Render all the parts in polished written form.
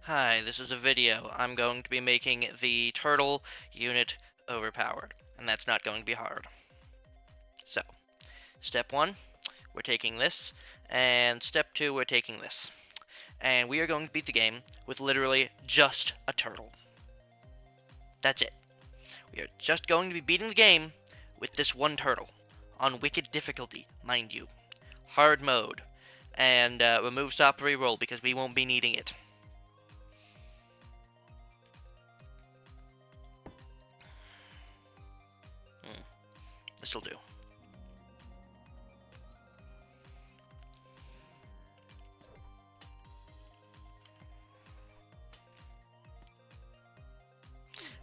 Hi, this is a video. I'm going to be making the turtle unit overpowered, and that's not going to be hard. So, step 1, we're taking this, and step 2, we're taking this. And we are going to beat the game with literally just a turtle. That's it. We are just going to be beating the game with this one turtle. On wicked difficulty, mind you. Hard mode. And remove stop reroll because we won't be needing it. This'll do.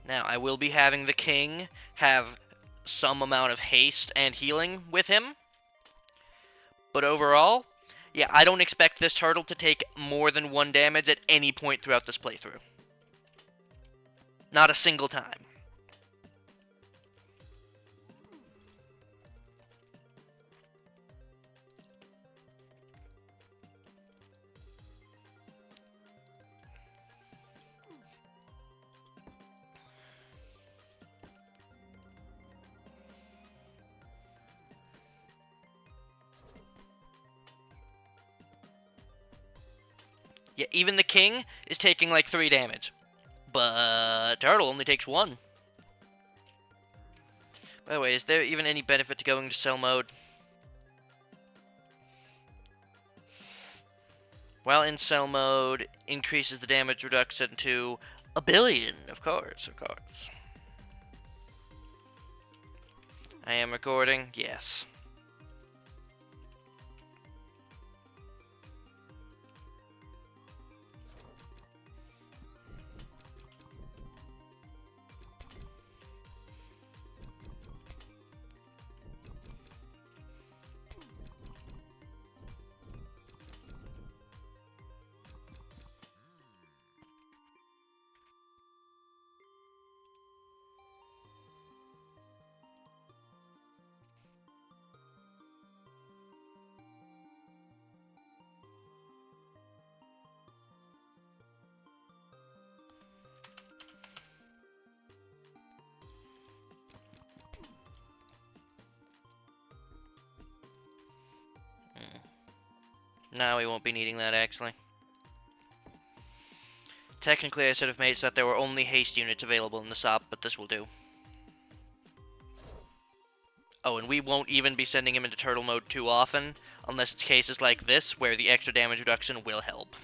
Now, I will be having the king have some amount of haste and healing with him. But overall, yeah, I don't expect this turtle to take more than 1 damage at any point throughout this playthrough. Not a single time. Yeah, even the king is taking like 3 damage. But turtle only takes 1. By the way, is there even any benefit to going to cell mode? While in cell mode, increases the damage reduction to 1,000,000,000. Of course. I am recording, yes. No, we won't be needing that, actually. Technically, I should have made it so that there were only haste units available in the shop, but this will do. Oh, and we won't even be sending him into turtle mode too often, unless it's cases like this, where the extra damage reduction will help.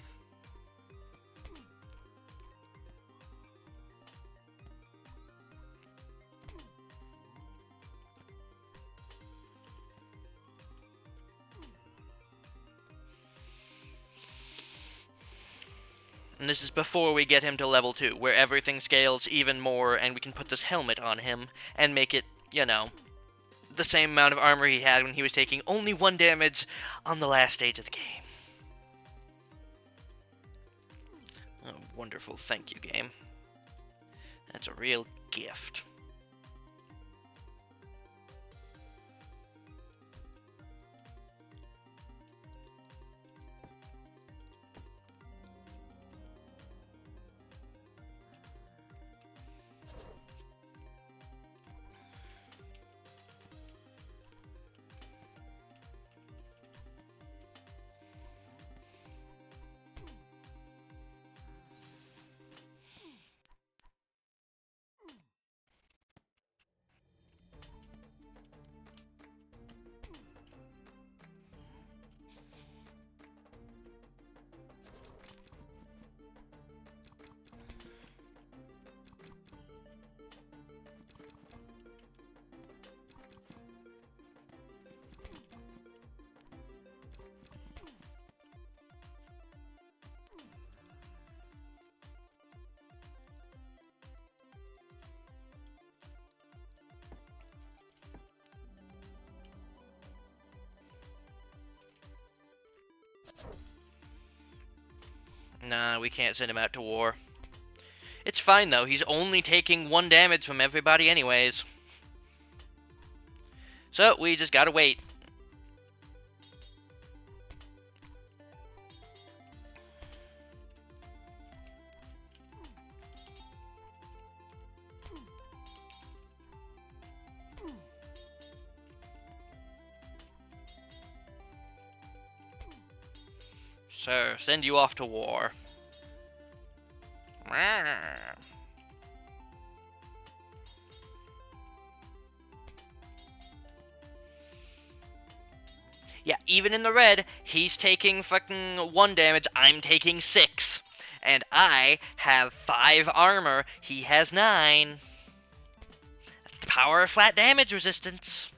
And this is before we get him to level 2, where everything scales even more, and we can put this helmet on him, and make it, you know, the same amount of armor he had when he was taking only 1 damage on the last stage of the game. Oh, wonderful, thank you, game. That's a real gift. Nah, we can't send him out to war. It's fine, though. He's only taking 1 damage from everybody anyways. So, we just gotta wait. sir. Send you off to war. Yeah, even in the red, he's taking fucking 1 damage, I'm taking 6. And I have 5 armor, he has 9. That's the power of flat damage resistance.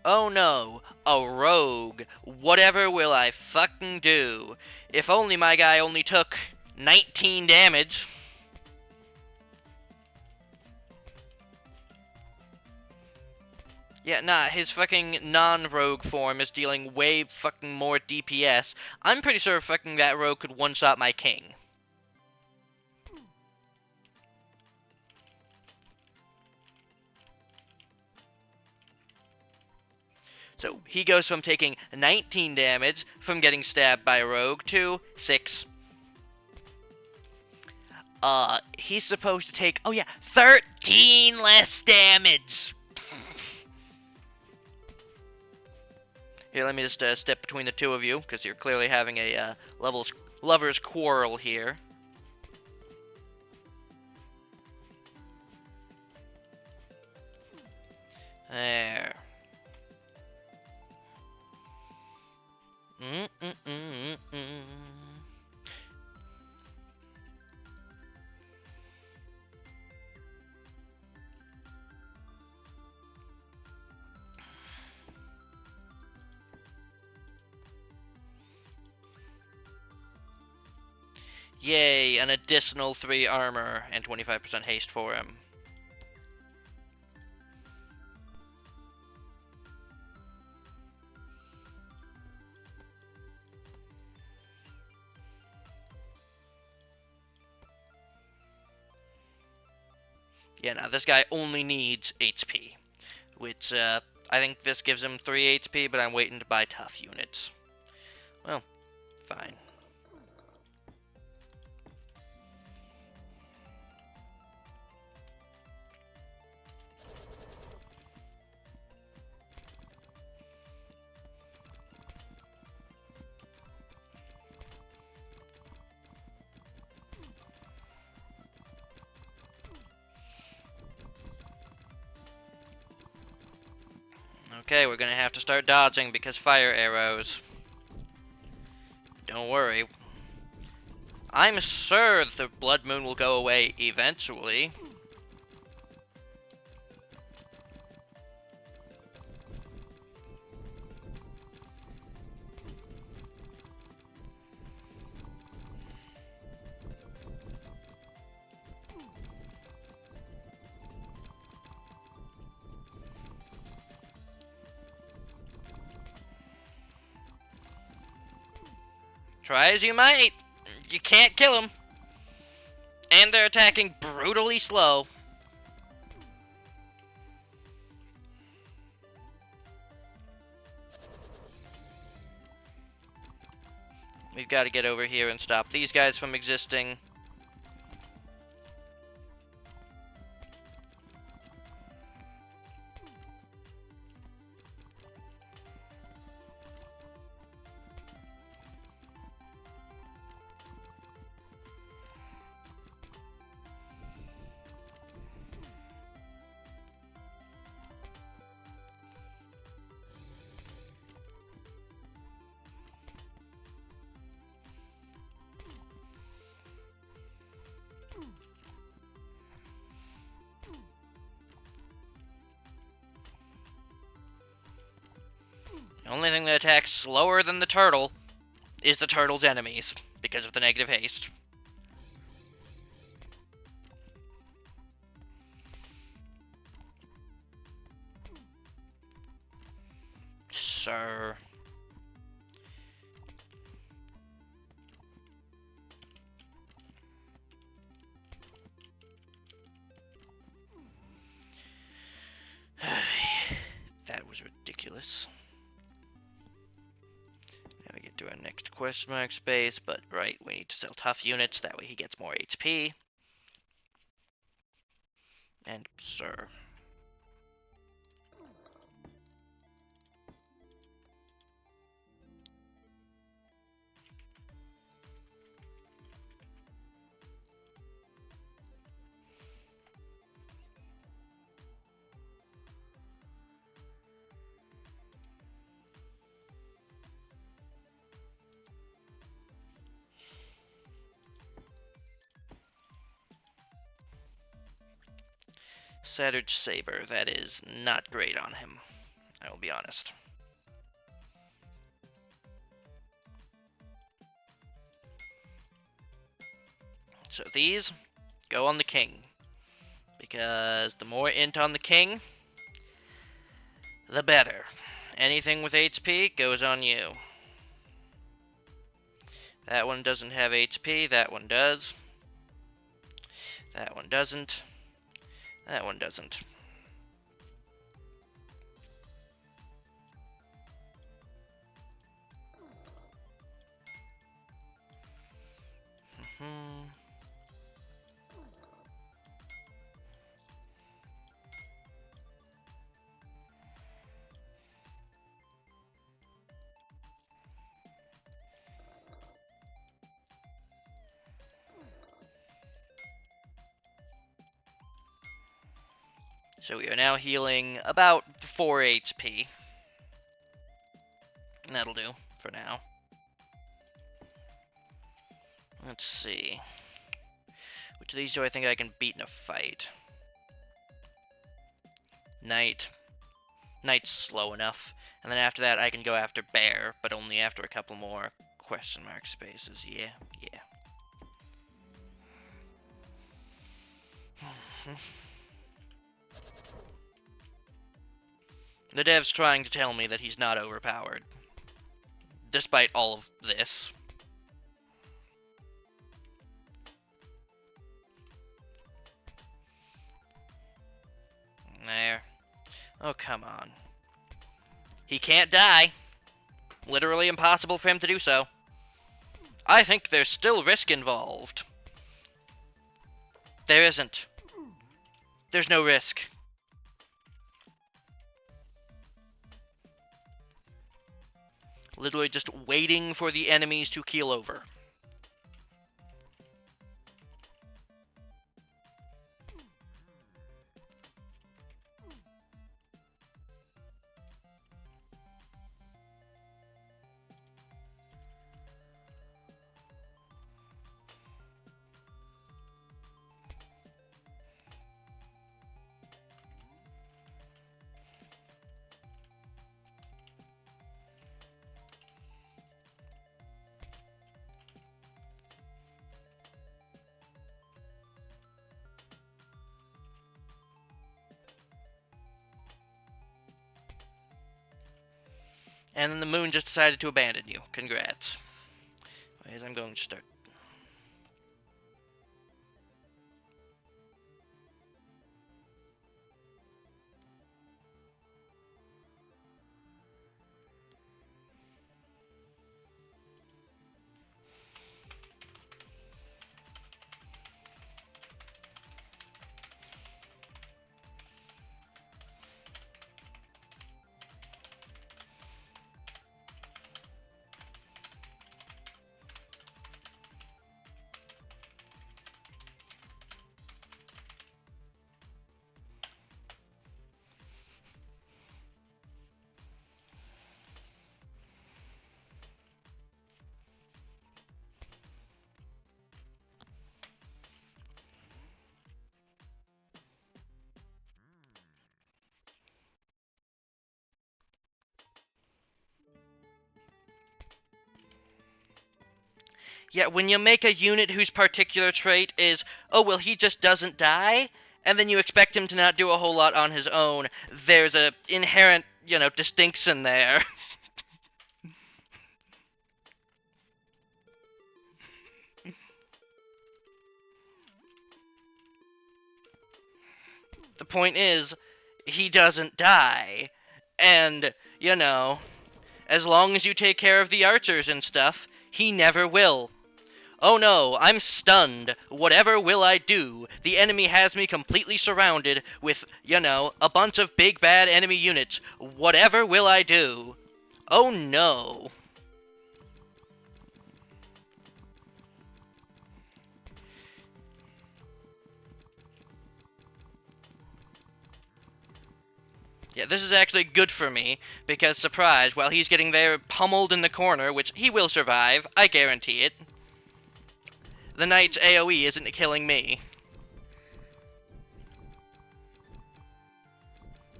Oh no, a rogue. Whatever will I fucking do? If only my guy only took 19 damage. Yeah, nah, his fucking non-rogue form is dealing way fucking more DPS. I'm pretty sure fucking that rogue could one-shot my king. So he goes from taking 19 damage from getting stabbed by a rogue to 6. He's supposed to take, oh yeah, 13 less damage. Here, let me just step between the two of you, because you're clearly having a lover's quarrel here. There. Yay, an additional 3 armor and 25% haste for him. Yeah, now this guy only needs HP, which I think this gives him 3 HP, but I'm waiting to buy tough units. Well, fine. Okay, we're gonna have to start dodging because fire arrows. Don't worry. I'm sure the blood moon will go away eventually. Try as you might, you can't kill them. And they're attacking brutally slow. We've got to get over here and stop these guys from existing. The only thing that attacks slower than the turtle is the turtle's enemies, because of the negative haste. Sir. That was ridiculous. Now we get to our next quest. question mark space, but right, we need to sell tough units, that way he gets more HP. And sir. Satyr Saber, that is not great on him, I will be honest. So these go on the king, because the more int on the king, the better. Anything with HP goes on you. That one doesn't have HP, that one does. That one doesn't. That one doesn't. So we are now healing about 4 HP. And that'll do for now. Let's see. Which of these do I think I can beat in a fight? Knight. Knight's slow enough. And then after that I can go after Bear, but only after a couple more question mark spaces. Yeah. The dev's trying to tell me that he's not overpowered. Despite all of this. There. Oh, come on. He can't die. Literally impossible for him to do so. I think there's still risk involved. There isn't. There's no risk. Literally just waiting for the enemies to keel over. And then the moon just decided to abandon you. Congrats. Anyways, I'm going to start. Yeah, when you make a unit whose particular trait is, oh, well, he just doesn't die, and then you expect him to not do a whole lot on his own, there's a inherent, distinction there. The point is, he doesn't die. And, as long as you take care of the archers and stuff, He never will. Oh no, I'm stunned. Whatever will I do? The enemy has me completely surrounded with, a bunch of big bad enemy units. Whatever will I do? Oh no. Yeah, this is actually good for me, because surprise, while he's getting there pummeled in the corner, which he will survive, I guarantee it, the knight's AoE isn't killing me.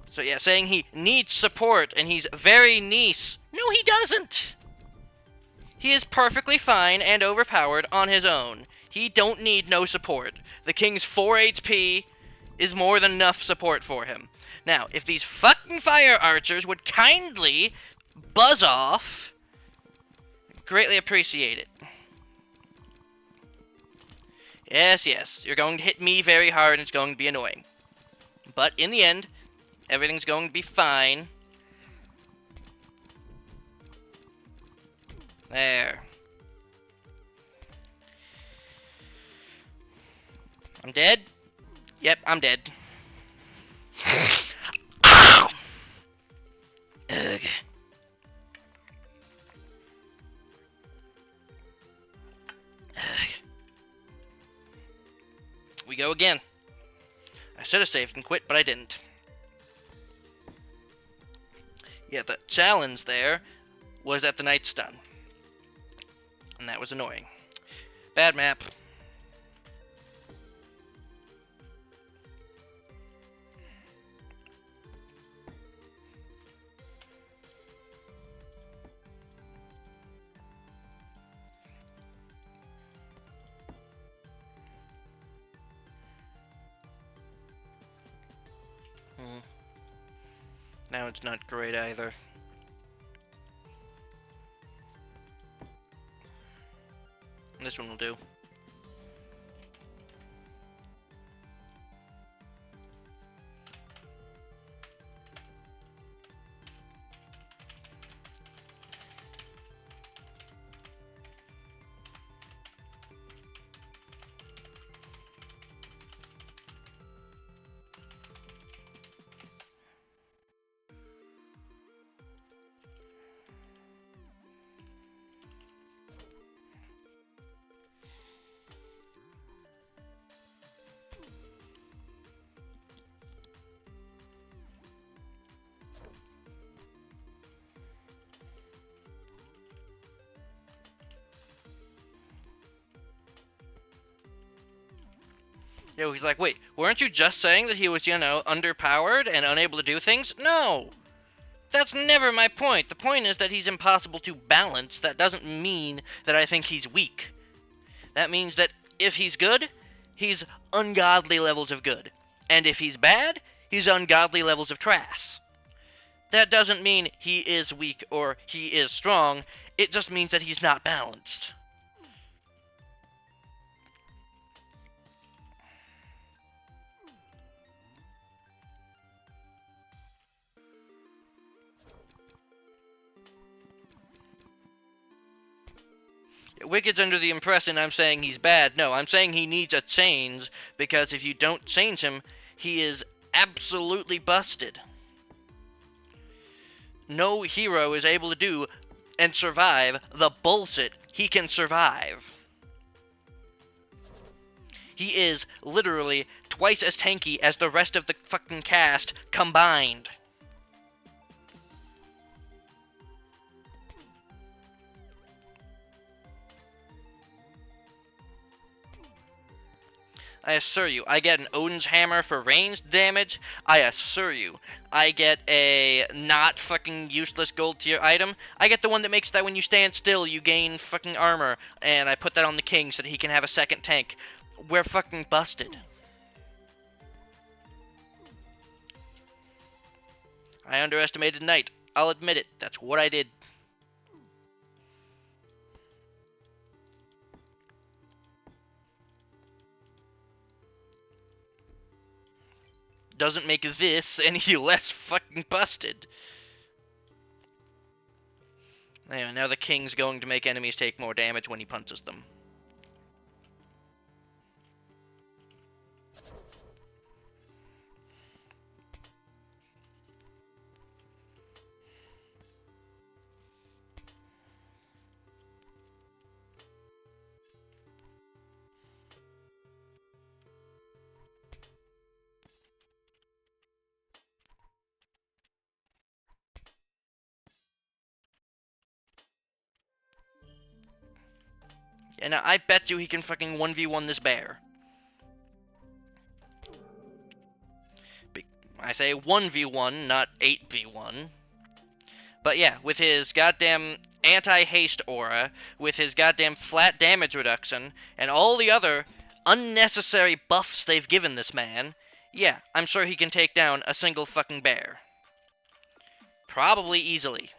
So yeah, saying he needs support and he's very nice. No, he doesn't! He is perfectly fine and overpowered on his own. He don't need no support. The king's 4 HP is more than enough support for him. Now, if these fucking fire archers would kindly buzz off, greatly appreciate it. Yes, you're going to hit me very hard and it's going to be annoying. But in the end, everything's going to be fine. There. I'm dead? Yep, I'm dead. Ow! Ugh. We go again. I should have saved and quit, but I didn't. Yeah, the challenge there was that the knight's done. And that was annoying. Bad map. Now it's not great either. This one will do. Yo, he's like, wait, weren't you just saying that he was, underpowered and unable to do things? No! That's never my point. The point is that he's impossible to balance. That doesn't mean that I think he's weak. That means that if he's good, he's ungodly levels of good. And if he's bad, he's ungodly levels of trash. That doesn't mean he is weak or he is strong. It just means that he's not balanced. Wicked's under the impression I'm saying he's bad. No, I'm saying he needs a change, because if you don't change him, he is absolutely busted. No hero is able to do and survive the bullshit he can survive. He is literally twice as tanky as the rest of the fucking cast combined. I assure you, I get an Odin's Hammer for ranged damage. I assure you, I get a not fucking useless gold tier item. I get the one that makes that when you stand still, you gain fucking armor, and I put that on the king so that he can have a second tank. We're fucking busted. I underestimated Knight. I'll admit it. That's what I did. Doesn't make this any less fucking busted. Anyway, now the king's going to make enemies take more damage when he punches them. And I bet you he can fucking 1v1 this bear. I say 1v1, not 8v1. But yeah, with his goddamn anti-haste aura, with his goddamn flat damage reduction, and all the other unnecessary buffs they've given this man, yeah, I'm sure he can take down a single fucking bear. Probably easily.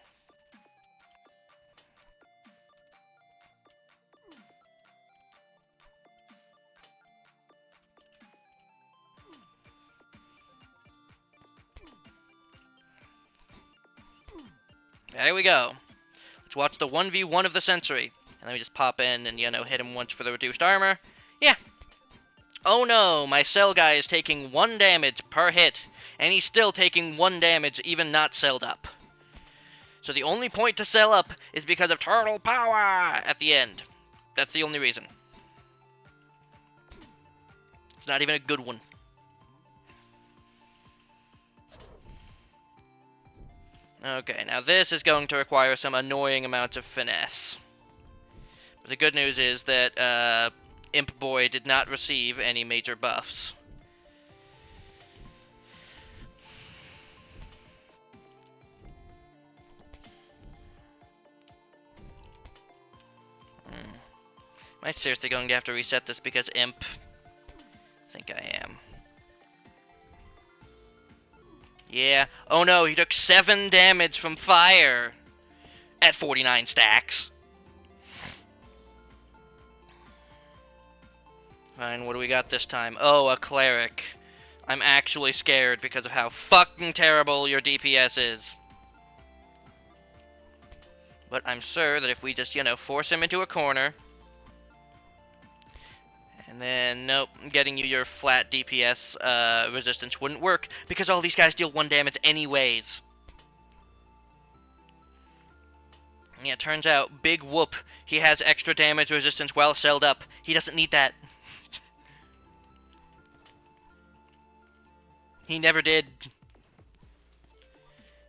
There we go. Let's watch the 1v1 of the century. And let me just pop in and, hit him once for the reduced armor. Yeah. Oh no, my cell guy is taking 1 damage per hit, and he's still taking 1 damage even not celled up. So the only point to cell up is because of turtle power at the end. That's the only reason. It's not even a good one. Okay, now this is going to require some annoying amounts of finesse. But the good news is that Imp Boy did not receive any major buffs. Am I seriously going to have to reset this because Imp? I think I am. Yeah. Oh no, he took 7 damage from fire at 49 stacks. Fine, what do we got this time? Oh, a cleric. I'm actually scared because of how fucking terrible your DPS is. But I'm sure that if we just, force him into a corner. And then, nope, getting you your flat DPS resistance wouldn't work because all these guys deal 1 damage anyways. Yeah, turns out, big whoop, he has extra damage resistance while celled up. He doesn't need that. He never did.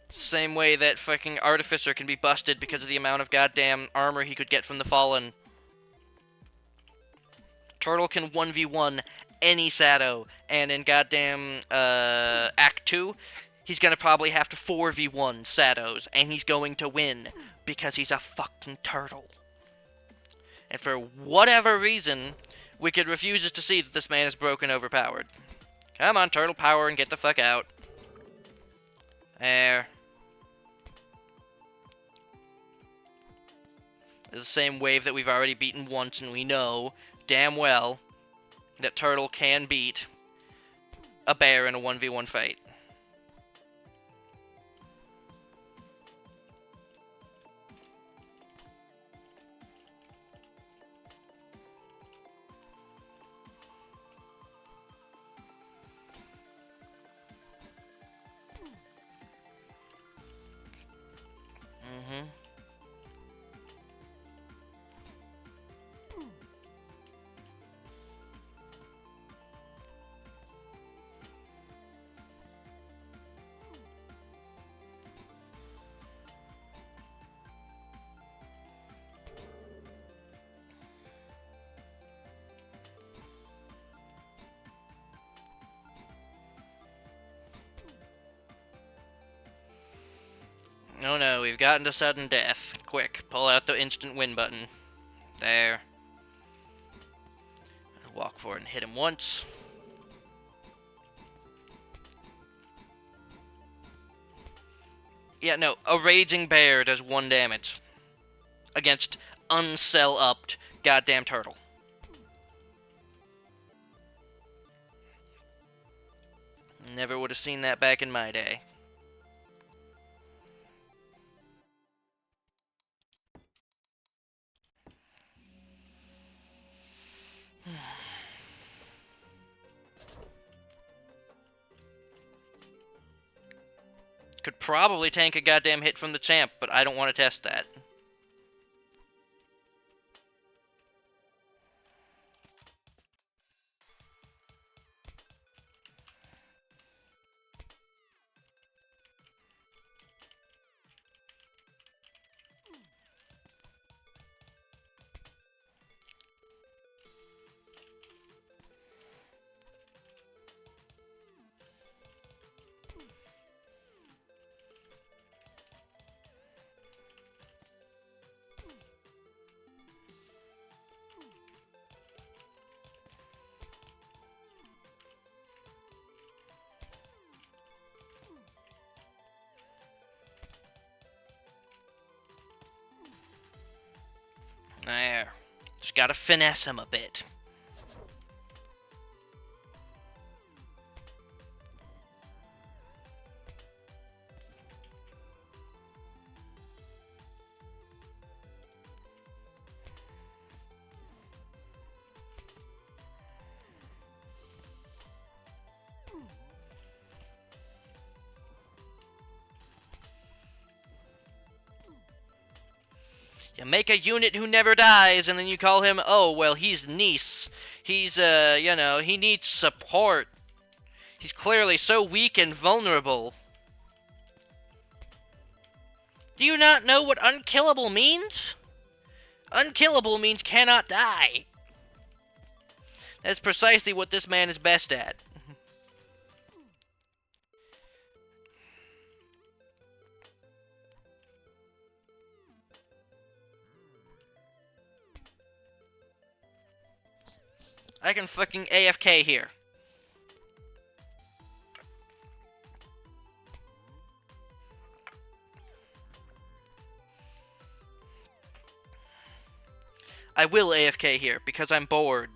Same way that fucking Artificer can be busted because of the amount of goddamn armor he could get from the Fallen. Turtle can 1v1 any Shadow, and in goddamn Act 2, he's gonna probably have to 4v1 Shadows, and he's going to win because he's a fucking turtle. And for whatever reason, Wicked refuses to see that this man is broken overpowered. Come on, turtle power, and get the fuck out. There. It's the same wave that we've already beaten once, and we know damn well that Turtle can beat a bear in a 1v1 fight. Mm-hmm. Oh no, we've gotten to sudden death. Quick, pull out the instant win button. There. Walk forward and hit him once. Yeah, no, a Raging Bear does 1 damage against uncell-upped goddamn Turtle. Never would have seen that back in my day. Could probably tank a goddamn hit from the champ, but I don't want to test that. There. Just gotta finesse him a bit. You make a unit who never dies, and then you call him, oh, well, he's niece. He's, you know, he needs support. He's clearly so weak and vulnerable. Do you not know what unkillable means? Unkillable means cannot die. That's precisely what this man is best at. I can fucking AFK here. I will AFK here, because I'm bored.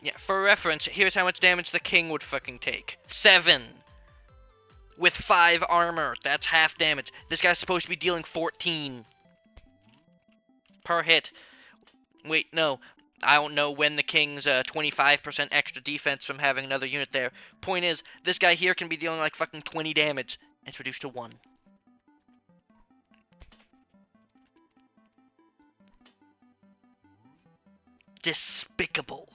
Yeah, for reference, here's how much damage the king would fucking take. 7. With 5 armor. That's half damage. This guy's supposed to be dealing 14. Per hit. Wait, no. I don't know when the king's 25% extra defense from having another unit there. Point is, this guy here can be dealing like fucking 20 damage. It's reduced to 1. Despicable.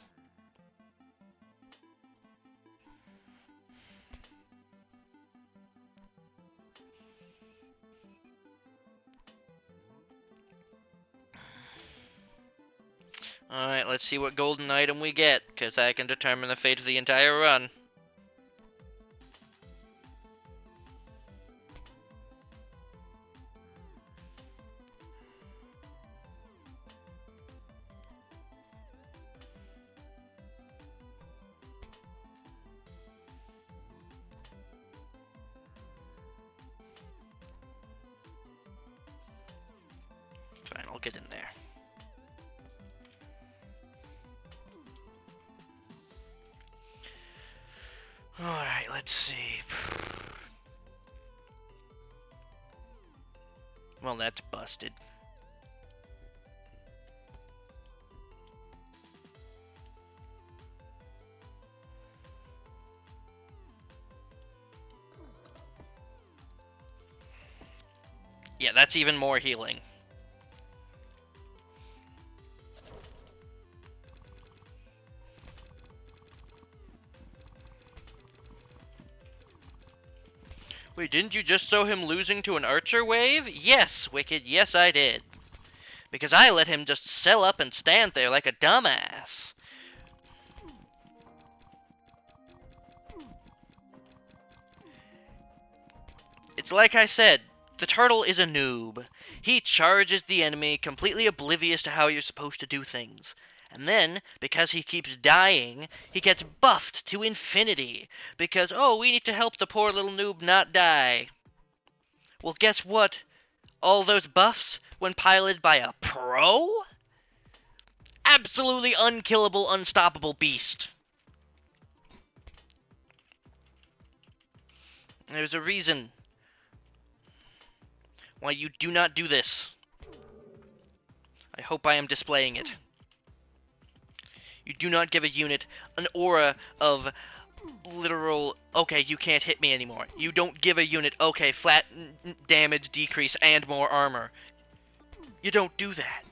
Alright, let's see what golden item we get, because I can determine the fate of the entire run. Fine, I'll get in there. Alright, let's see. Well, that's busted. Yeah, that's even more healing. Wait, didn't you just show him losing to an archer wave? Yes, Wicked, yes I did. Because I let him just sell up and stand there like a dumbass. It's like I said, the turtle is a noob. He charges the enemy, completely oblivious to how you're supposed to do things. And then, because he keeps dying, he gets buffed to infinity. Because, oh, we need to help the poor little noob not die. Well, guess what? All those buffs, when piloted by a pro? Absolutely unkillable, unstoppable beast. There's a reason why you do not do this. I hope I am displaying it. You do not give a unit an aura of literal, okay, you can't hit me anymore. You don't give a unit, okay, flat damage decrease and more armor. You don't do that.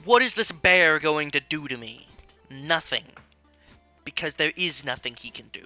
What is this bear going to do to me? Nothing. Because there is nothing he can do.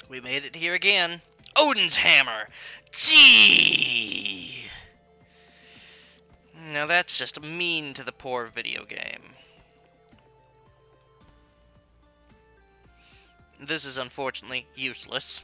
We made it here again. Odin's Hammer! Gee! Now that's just mean to the poor video game. This is unfortunately useless.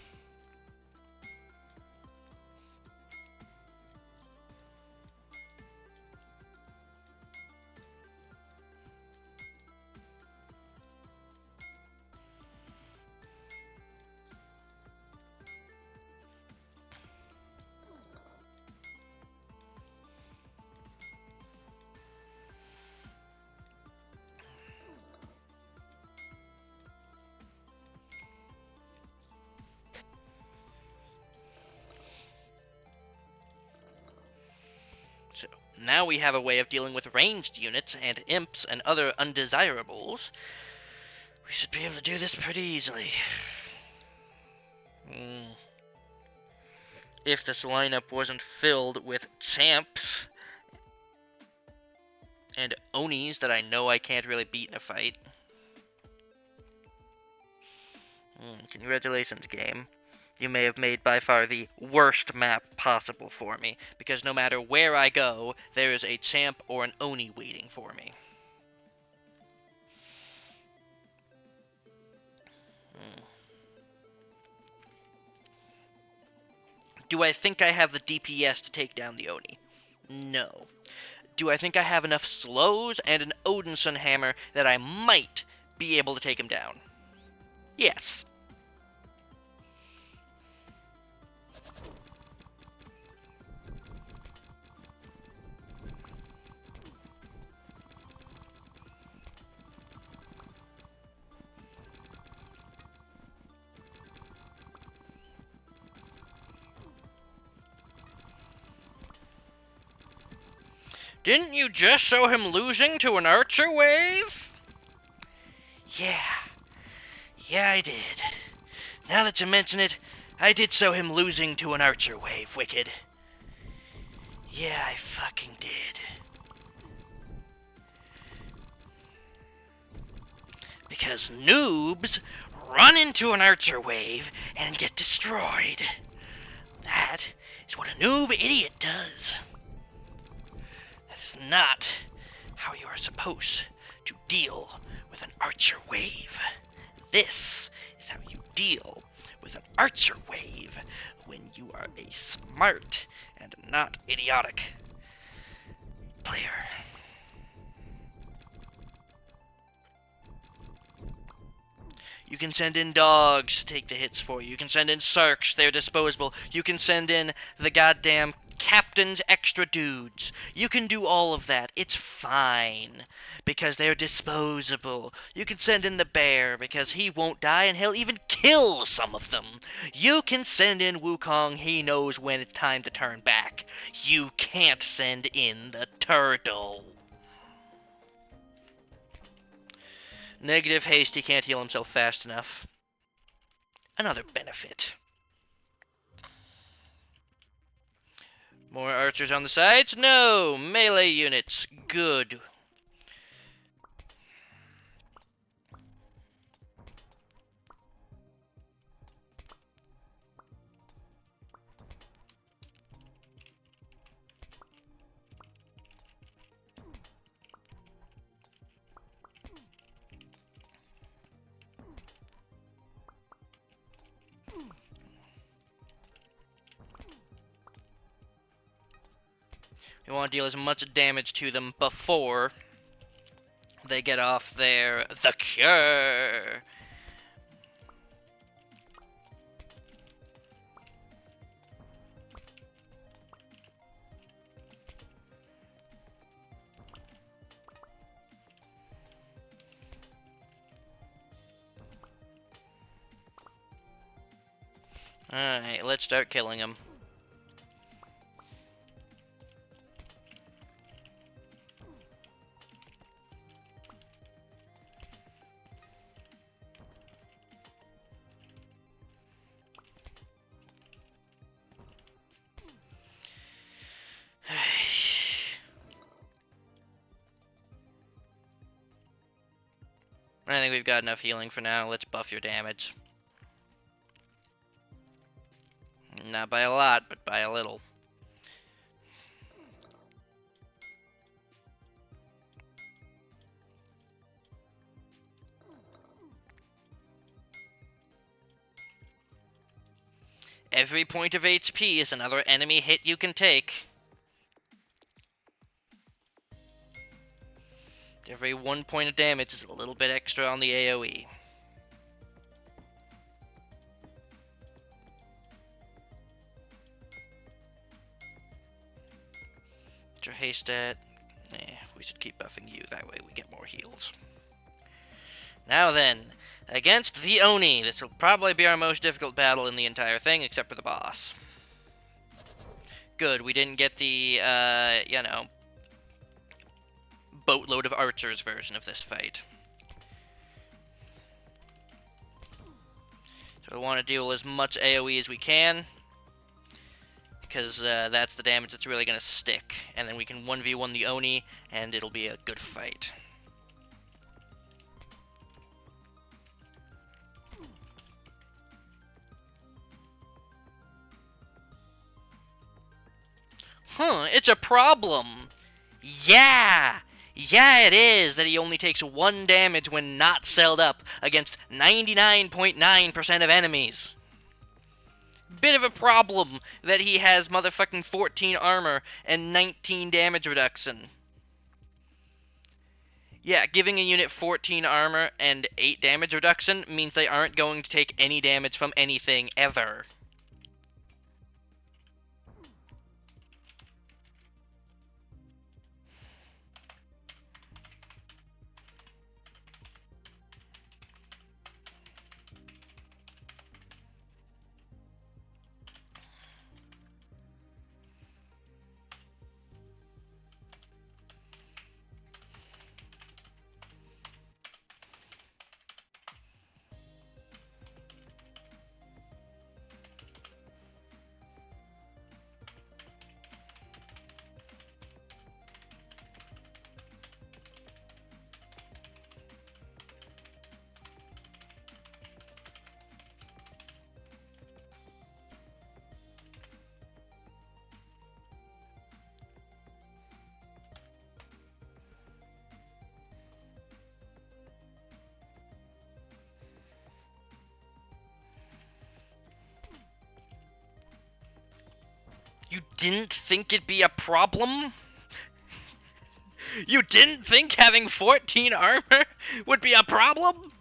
So, now we have a way of dealing with ranged units and imps and other undesirables. We should be able to do this pretty easily. If this lineup wasn't filled with champs and Onis that I know I can't really beat in a fight. Congratulations, game. You may have made by far the worst map possible for me, because no matter where I go, there is a champ or an Oni waiting for me. Do I think I have the DPS to take down the Oni? No. Do I think I have enough slows and an Odinson hammer that I might be able to take him down? Yes. Didn't you just show him losing to an archer wave? Yeah. Yeah, I did. Now that you mention it, I did show him losing to an archer wave, Wicked. Yeah, I fucking did. Because noobs run into an archer wave and get destroyed. That is what a noob idiot does. That is not how you are supposed to deal with an archer wave. This is how you deal with an archer wave when you are a smart and not idiotic player. You can send in dogs to take the hits for you. You can send in Sarks, they're disposable. You can send in the goddamn captain's extra dudes. You can do all of that. It's fine. Because they're disposable. You can send in the bear because he won't die and he'll even kill some of them. You can send in Wukong, he knows when it's time to turn back. You can't send in the turtle. Negative haste, he can't heal himself fast enough. Another benefit. More archers on the sides? No! Melee units. Good. We want to deal as much damage to them before they get off their the cure. Alright, let's start killing them. I think we've got enough healing for now. Let's buff your damage. Not by a lot, but by a little. Every point of HP is another enemy hit you can take. Every 1 point of damage is a little bit extra on the AoE. What's your haste stat? We should keep buffing you, that way we get more heals. Now then, against the Oni. This will probably be our most difficult battle in the entire thing, except for the boss. Good, we didn't get the, you know, boatload of archers version of this fight. So we want to deal as much AoE as we can, because that's the damage that's really going to stick. And then we can 1v1 the Oni, and it'll be a good fight. It's a problem. Yeah, it is that he only takes 1 damage when not celled up against 99.9% of enemies. Bit of a problem that he has motherfucking 14 armor and 19 damage reduction. Yeah, giving a unit 14 armor and 8 damage reduction means they aren't going to take any damage from anything ever. You didn't think it'd be a problem? You didn't think having 14 armor would be a problem?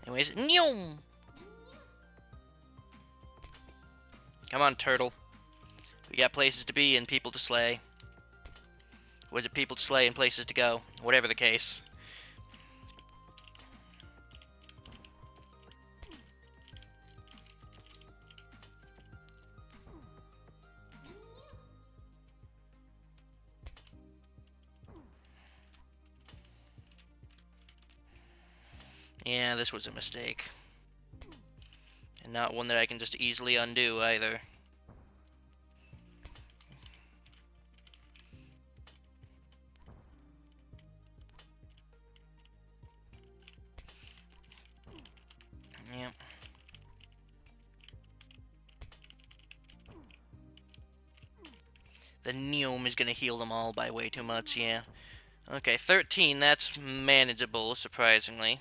Anyways, Nyum! Come on, turtle. We got places to be and people to slay. Or is it people to slay and places to go? Whatever the case. Yeah, this was a mistake. And not one that I can just easily undo either. Yep. The Neom is gonna heal them all by way too much, yeah. Okay, 13, that's manageable, surprisingly.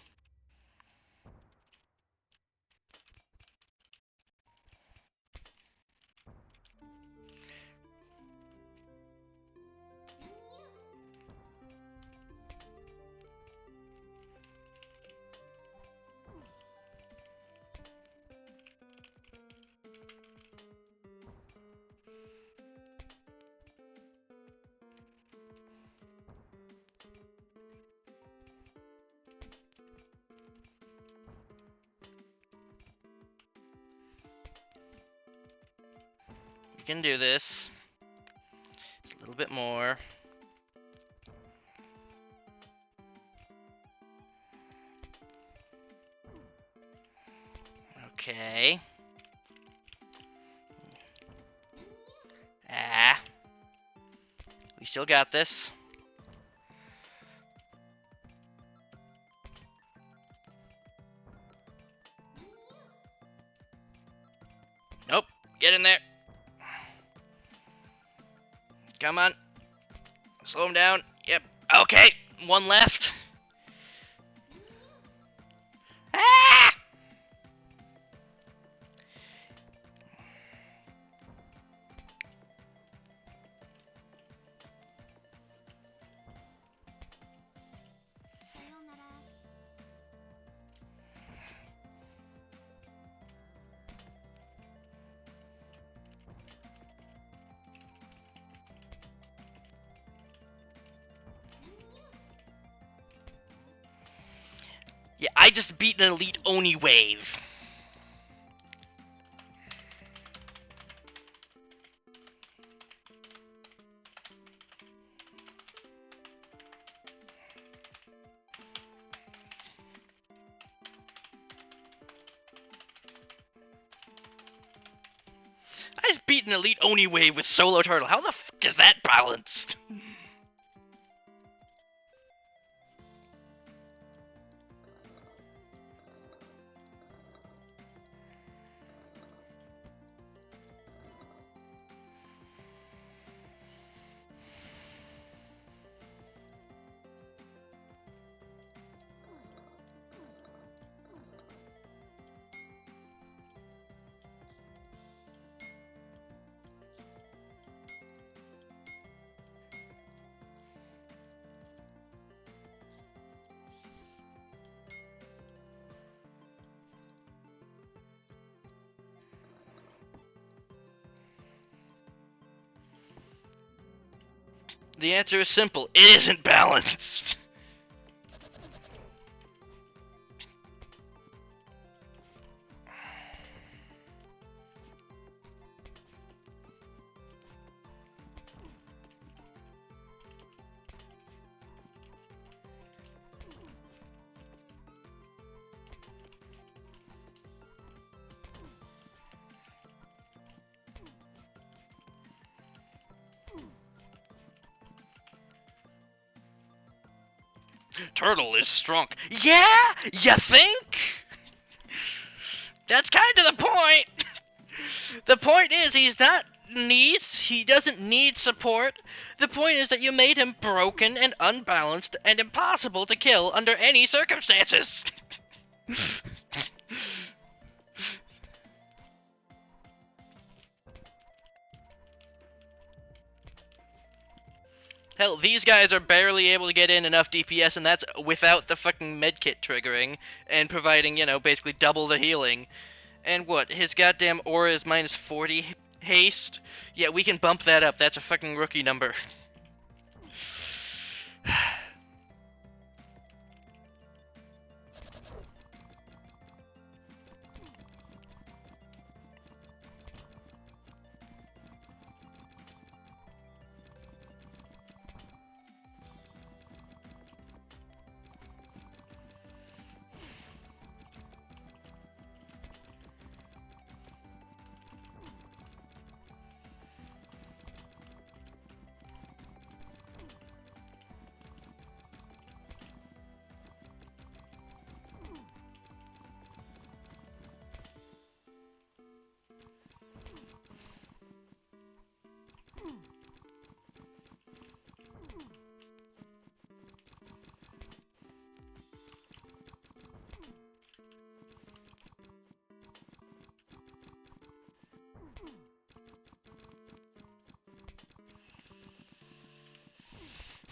You can do this. Just a little bit more. Okay. Ah. We still got this. Nope. Get in there. Come on. Slow him down. Yep. Okay. One left. Ah! Yeah, I just beat an elite Oni wave. I just beat an elite Oni wave with Solo Turtle. How the fuck is that balanced? The answer is simple. It isn't balanced. Turtle is strong. Yeah? You think? That's kind of the point. The point is he doesn't need support. The point is that you made him broken and unbalanced and impossible to kill under any circumstances. Hell, these guys are barely able to get in enough DPS, and that's without the fucking medkit triggering and providing, basically double the healing. And what, his goddamn aura is minus 40 haste? Yeah, we can bump that up. That's a fucking rookie number.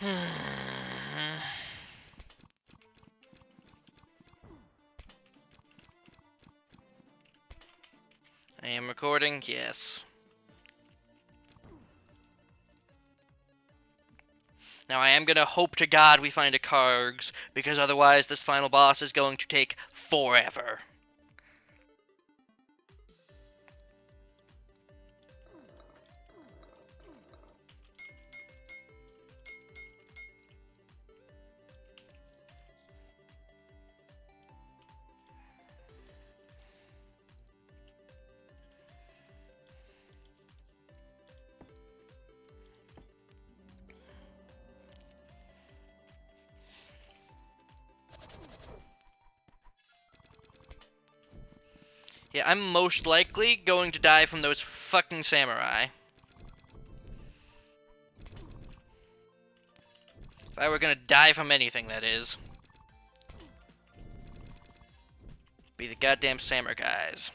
I am recording, yes. Now I am gonna hope to God we find a Kargs, because otherwise this final boss is going to take forever. Yeah, I'm most likely going to die from those fucking samurai. If I were gonna die from anything, that is. Be the goddamn samurai guys.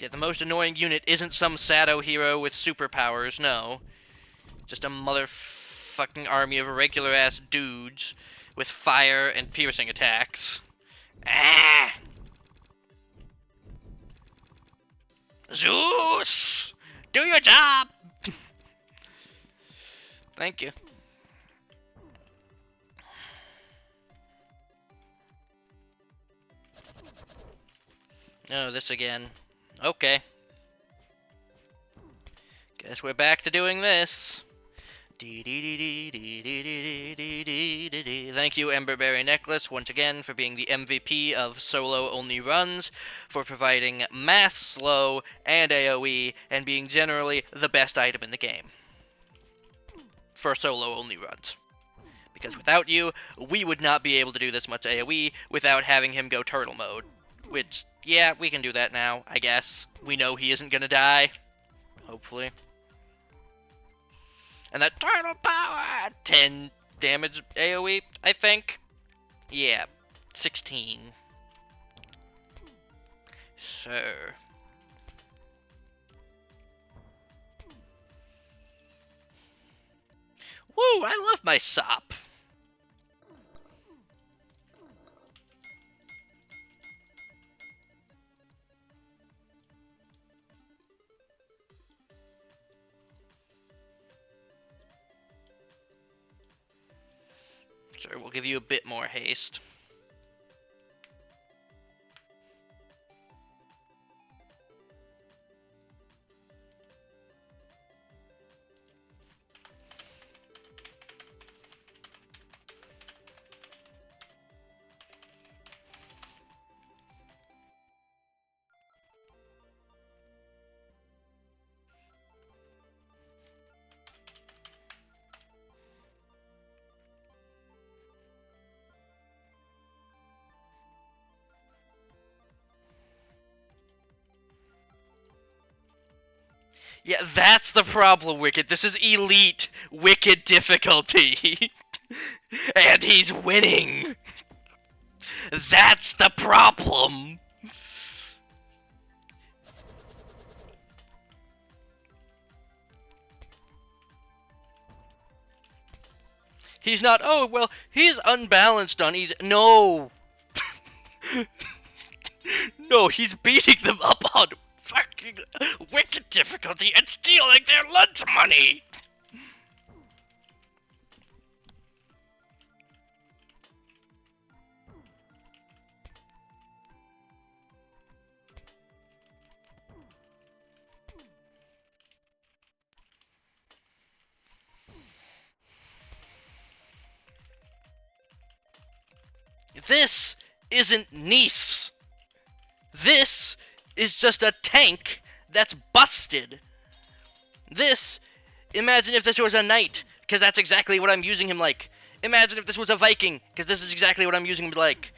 Yeah, the most annoying unit isn't some Sado hero with superpowers, no. Just a motherfucking army of regular ass dudes with fire and piercing attacks. Ah! Zeus! Do your job! Thank you. Oh, this again. Okay. Guess we're back to doing this. Thank you, Emberberry Necklace, once again for being the MVP of solo-only runs, for providing mass slow and AoE, and being generally the best item in the game for solo-only runs. Because without you, we would not be able to do this much AoE without having him go turtle mode. Which, yeah, we can do that now, I guess. We know he isn't gonna die. Hopefully. And that turtle power! 10 damage AoE, I think. Yeah, 16. Sir. Woo, I love my sop. Sure, we'll give you a bit more haste. Yeah, that's the problem, Wicked. This is elite Wicked difficulty. And he's winning. That's the problem. He's not, oh, well, he's unbalanced on easy. No. No, he's beating them up on fucking Wicked difficulty and stealing their lunch money. This isn't Nice. This is just a tank that's busted. This, imagine if this was a knight, because that's exactly what I'm using him like. Imagine if this was a Viking, because this is exactly what I'm using him like.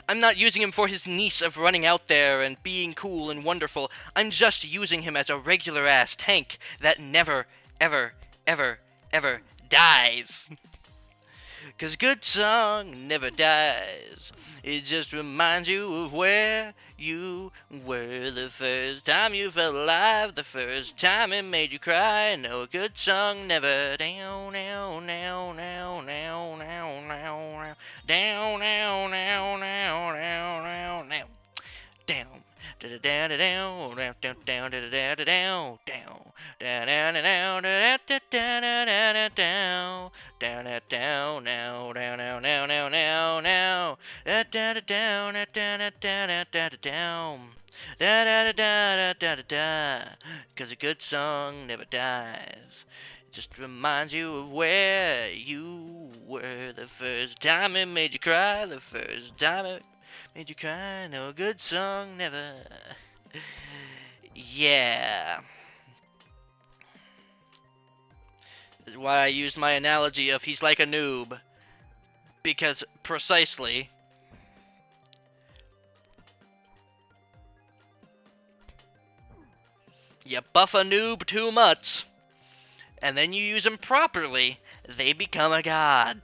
I'm not using him for his niche of running out there and being cool and wonderful. I'm just using him as a regular-ass tank that never, ever, ever, ever dies. 'Cause a good song never dies. It just reminds you of where you were the first time you felt alive, the first time it made you cry. No, a good song never down, down, down, down, down, down, down, down, down, down, down, down, down, down. Down, down, down, down, down, down, down, down, down, down, down, down, down, down, down, now, down, down, down, down, down, now, down, down, down, down, down, down, down, da da da da da da da. 'Cause a good song never dies. It just reminds you of where you were the first time it made you cry, the first time it made you cry. No, a good song never. Yeah. That's why I used my analogy of he's like a noob. Because precisely. You buff a noob too much, and then you use them properly, they become a god.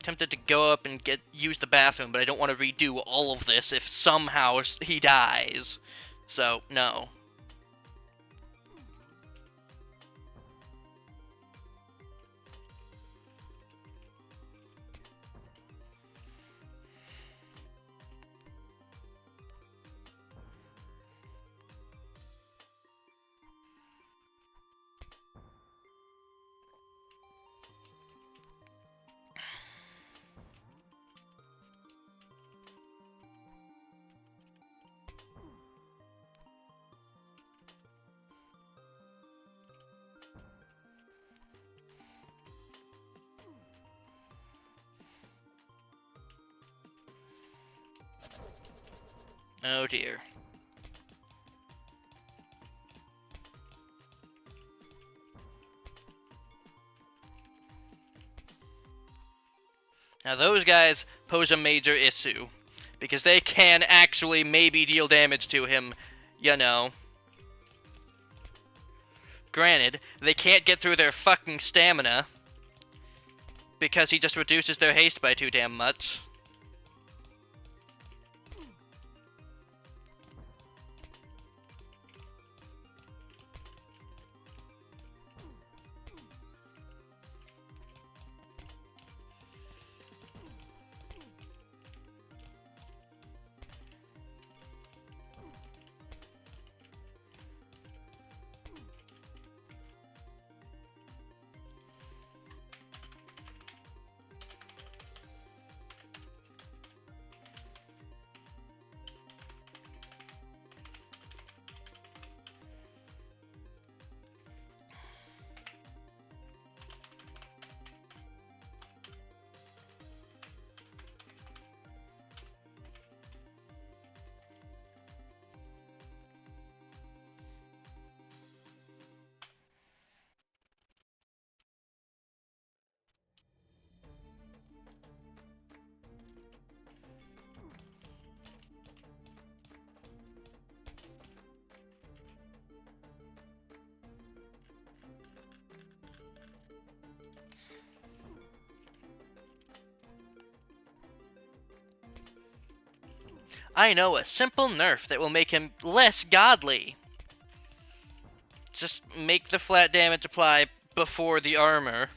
Tempted to go up and use the bathroom, but I don't want to redo all of this if somehow he dies. So, no. Oh dear. Now those guys pose a major issue, because they can actually maybe deal damage to him, you know. Granted, they can't get through their fucking stamina, because he just reduces their haste by too damn much. I know a simple nerf that will make him less godly. Just make the flat damage apply before the armor.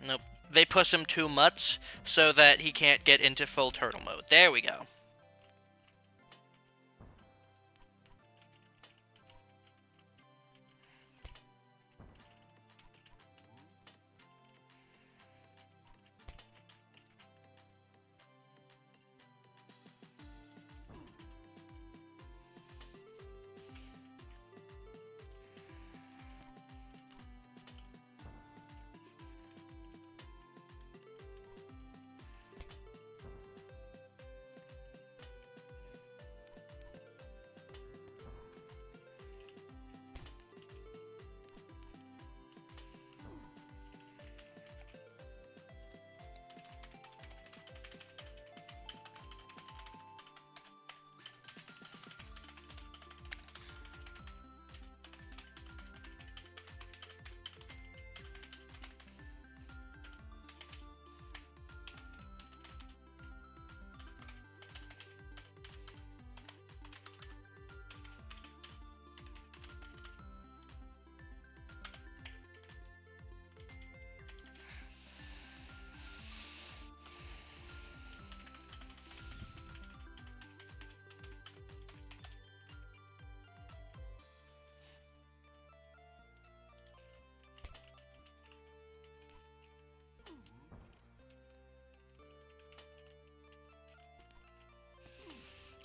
Nope. They push him too much so that he can't get into full turtle mode. There we go.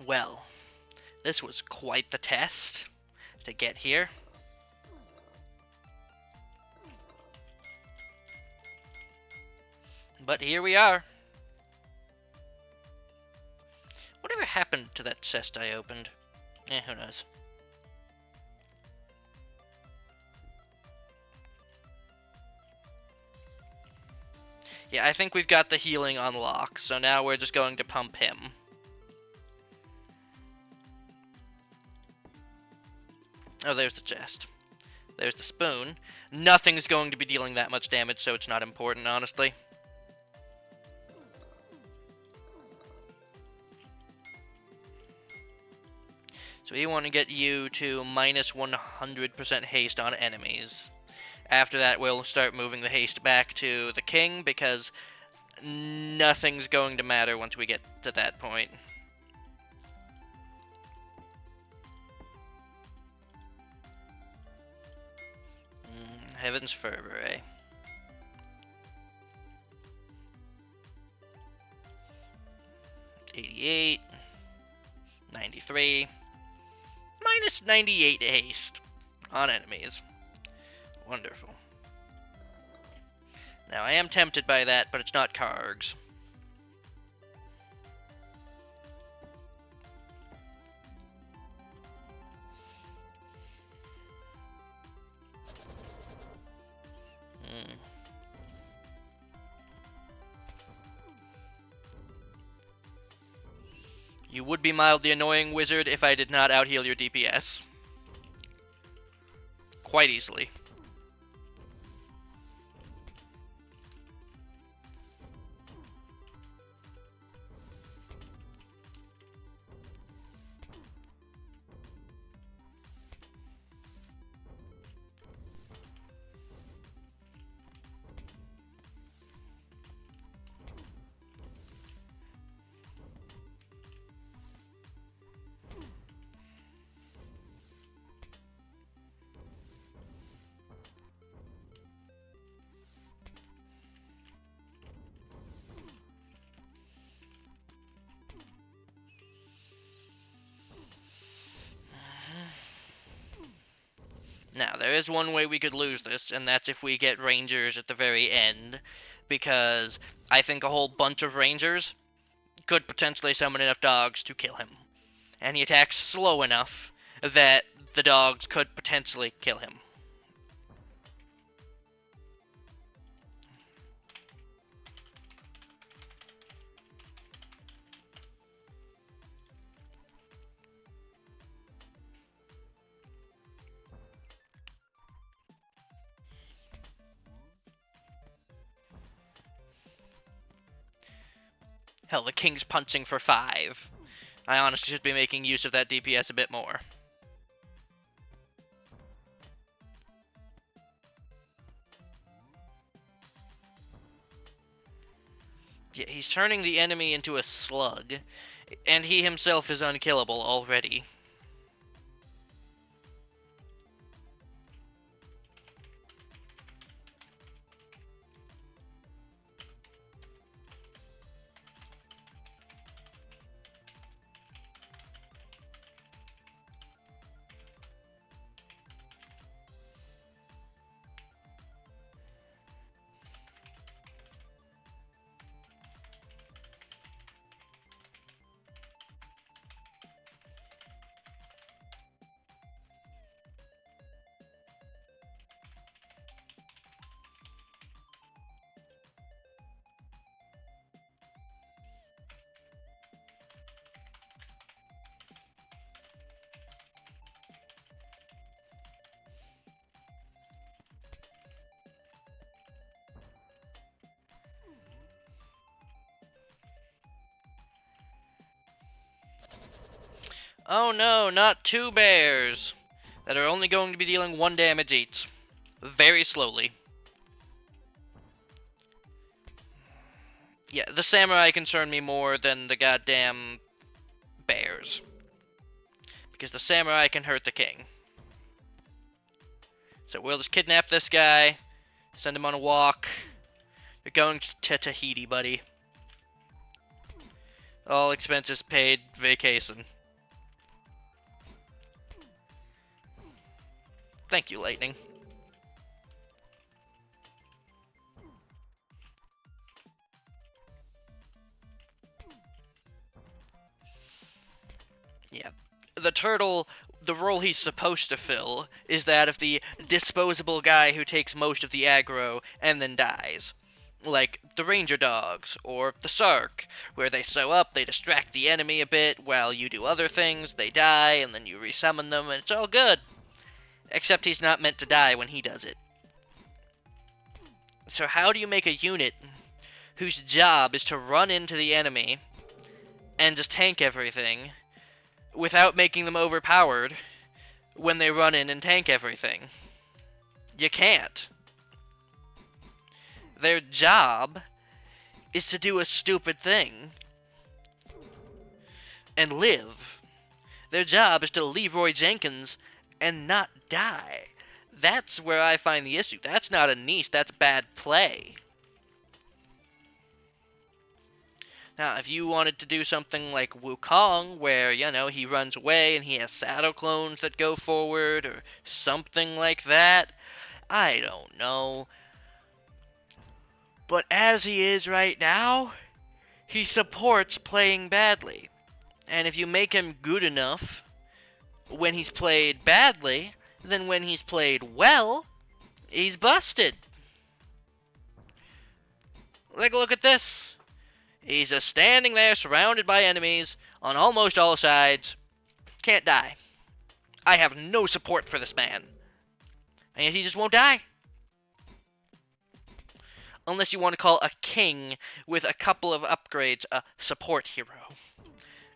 Well, this was quite the test to get here. But here we are. Whatever happened to that chest I opened? Who knows. Yeah, I think we've got the healing on lock, so now we're just going to pump him. Oh, there's the chest. There's the spoon. Nothing's going to be dealing that much damage, so it's not important, honestly. So we want to get you to minus 100% haste on enemies. After that, we'll start moving the haste back to the king, because nothing's going to matter once we get to that point. Heaven's fervor, eh? $88, 93, minus 98 haste on enemies. Wonderful. Now, I am tempted by that, but it's not Kargs. You would be mildly annoying, wizard, if I did not out-heal your DPS. Quite easily. Now, there is one way we could lose this, and that's if we get rangers at the very end, because I think a whole bunch of rangers could potentially summon enough dogs to kill him. And he attacks slow enough that the dogs could potentially kill him. Hell, the king's punching for 5. I honestly should be making use of that DPS a bit more. Yeah, he's turning the enemy into a slug, and he himself is unkillable already. Oh no, not two bears that are only going to be dealing 1 damage each. Very slowly. Yeah, the samurai concern me more than the goddamn bears. Because the samurai can hurt the king. So we'll just kidnap this guy, send him on a walk. You're going to Tahiti, buddy. All expenses paid, vacation. Thank you, Lightning. Yeah. The turtle, the role he's supposed to fill is that of the disposable guy who takes most of the aggro and then dies. Like the ranger dogs, or the sark, where they sew up, they distract the enemy a bit while you do other things, they die, and then you resummon them, and it's all good. Except he's not meant to die when he does it. So how do you make a unit whose job is to run into the enemy and just tank everything without making them overpowered when they run in and tank everything? You can't. Their job is to do a stupid thing and live. Their job is to Leroy Jenkins and not die. That's where I find the issue. That's not a niche, that's bad play. Now, if you wanted to do something like Wukong, where, you know, he runs away and he has saddle clones that go forward, or something like that, I don't know. But as he is right now, he supports playing badly. And if you make him good enough when he's played badly, then when he's played well, he's busted. Like, look at this. He's just standing there surrounded by enemies on almost all sides. Can't die. I have no support for this man. And yet he just won't die. Unless you want to call a king with a couple of upgrades a support hero.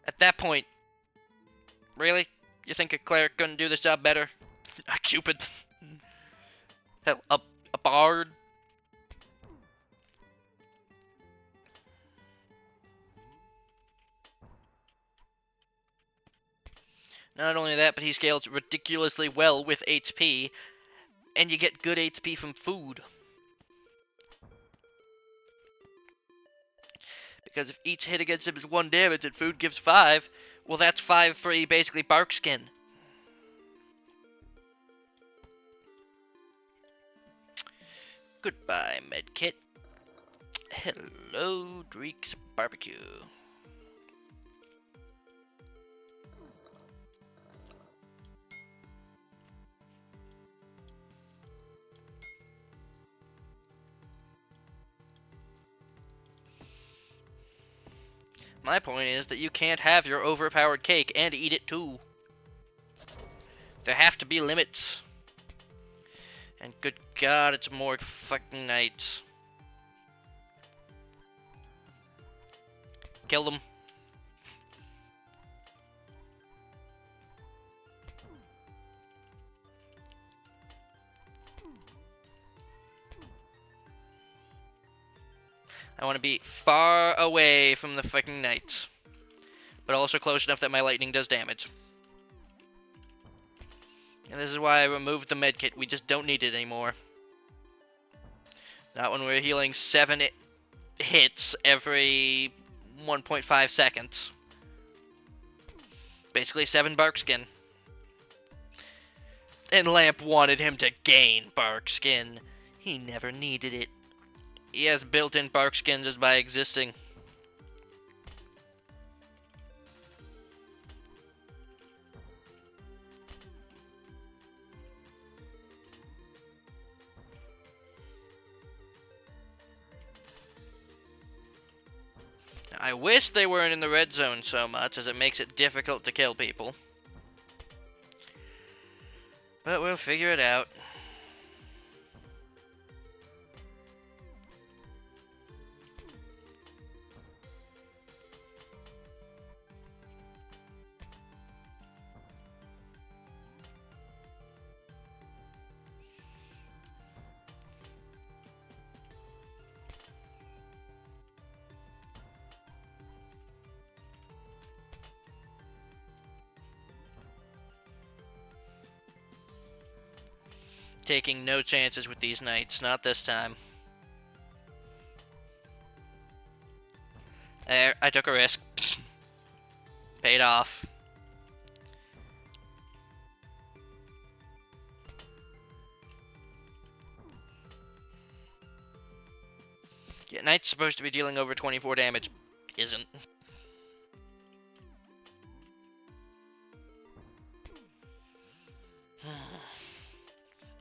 At that point, really? You think a cleric couldn't do this job better? A cupid? Hell, a bard? Not only that, but he scales ridiculously well with HP, and you get good HP from food. Because if each hit against him is 1 damage and food gives 5, well, that's 5 free, basically, bark skin. Goodbye, medkit. Hello, Dreek's Barbecue. My point is that you can't have your overpowered cake and eat it too. There have to be limits. And good God, it's more fucking nights. Kill them. I want to be far away from the fucking knights. But also close enough that my lightning does damage. And this is why I removed the medkit. We just don't need it anymore. Not when we're healing 7 hits every 1.5 seconds. Basically 7 bark skin. And Lamp wanted him to gain bark skin. He never needed it. He has built-in bark skins just by existing. I wish they weren't in the red zone so much, as it makes it difficult to kill people. But we'll figure it out. Taking no chances with these knights, not this time. There, I took a risk. Paid off. Yeah, knight's supposed to be dealing over 24 damage. Isn't.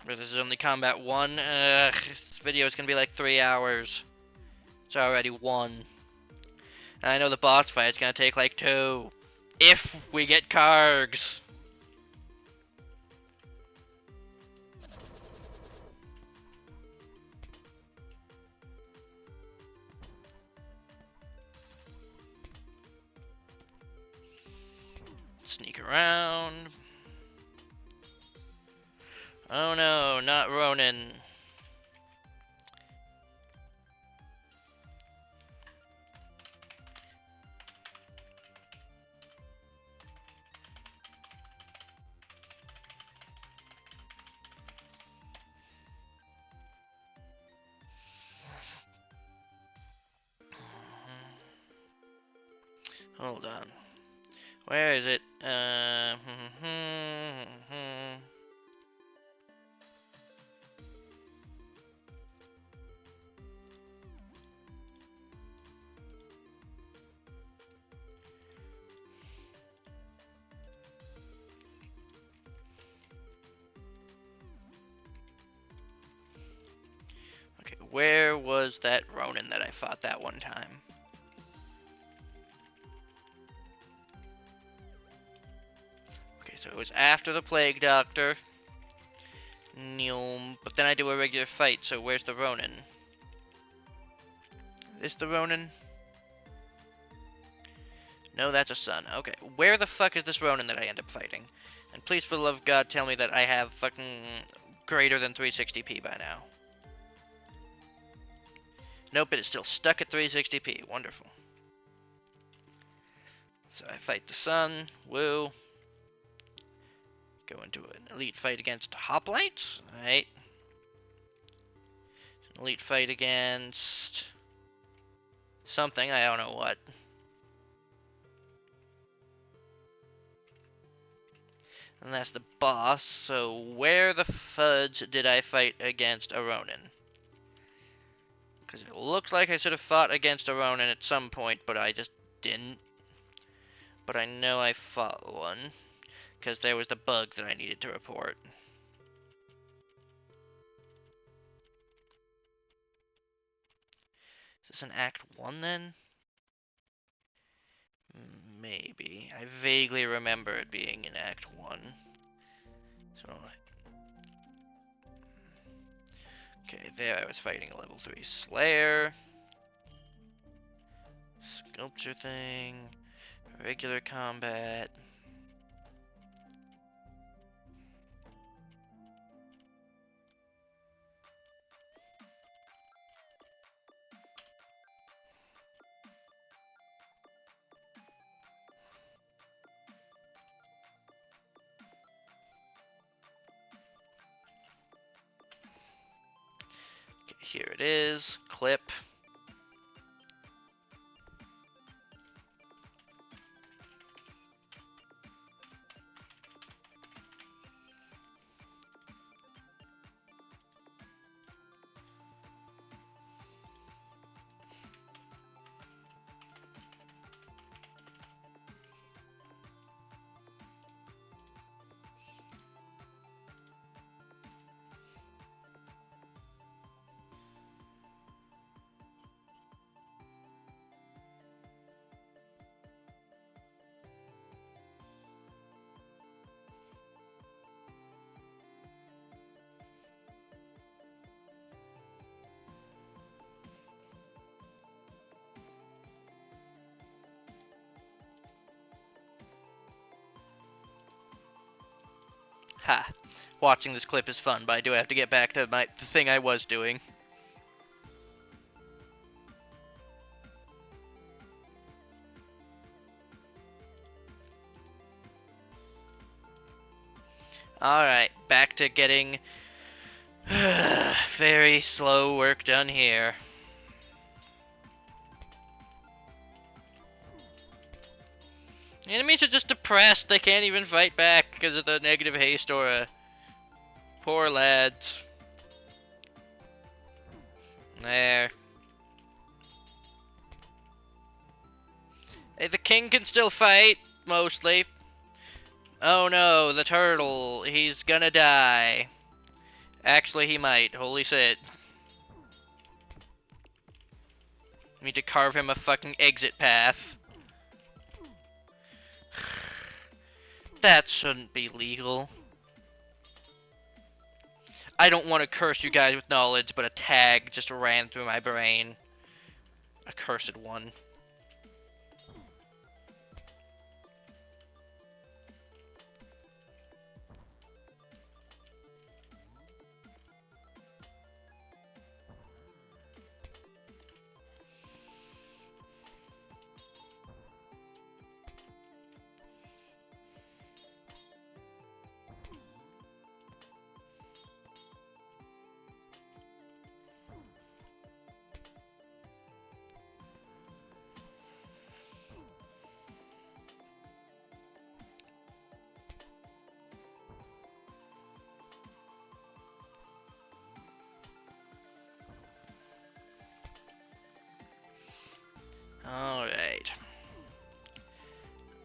But this is only combat 1. This video is gonna be like 3 hours. It's already 1. And I know the boss fight is gonna take like 2. If we get Kargs. Sneak around. Oh no, not Ronin. Hold on. Where is it? Okay, where was that Ronin that I fought that one time? Okay, so it was after the Plague Doctor. But then I do a regular fight, so where's the Ronin? Is the Ronin? No, that's a son. Okay, where the fuck is this Ronin that I end up fighting? And please, for the love of God, tell me that I have fucking greater than 360p by now. Nope, it is still stuck at 360p. Wonderful. So I fight the sun. Woo. Go into an elite fight against Hoplites. Alright. Elite fight against something. I don't know what. And that's the boss. So where the fudge did I fight against a Ronin? Because it looks like I should have fought against a Ronin at some point, but I just didn't. But I know I fought one. Because there was the bug that I needed to report. Is this an Act 1 then? Maybe. I vaguely remember it being in Act 1. So, okay, there I was fighting a level 3 Slayer. Sculpture thing. Regular combat. Here it is. Clip. Ha. Watching this clip is fun, but I do have to get back to the thing I was doing. Alright, back to getting very slow work done here. The enemies are just depressed. They can't even fight back because of the negative haste aura. Poor lads. There. Hey, the king can still fight, mostly. Oh no, the turtle. He's gonna die. Actually, he might. Holy shit. Need to carve him a fucking exit path. That shouldn't be legal. I don't want to curse you guys with knowledge, but a tag just ran through my brain. A cursed one. Alright.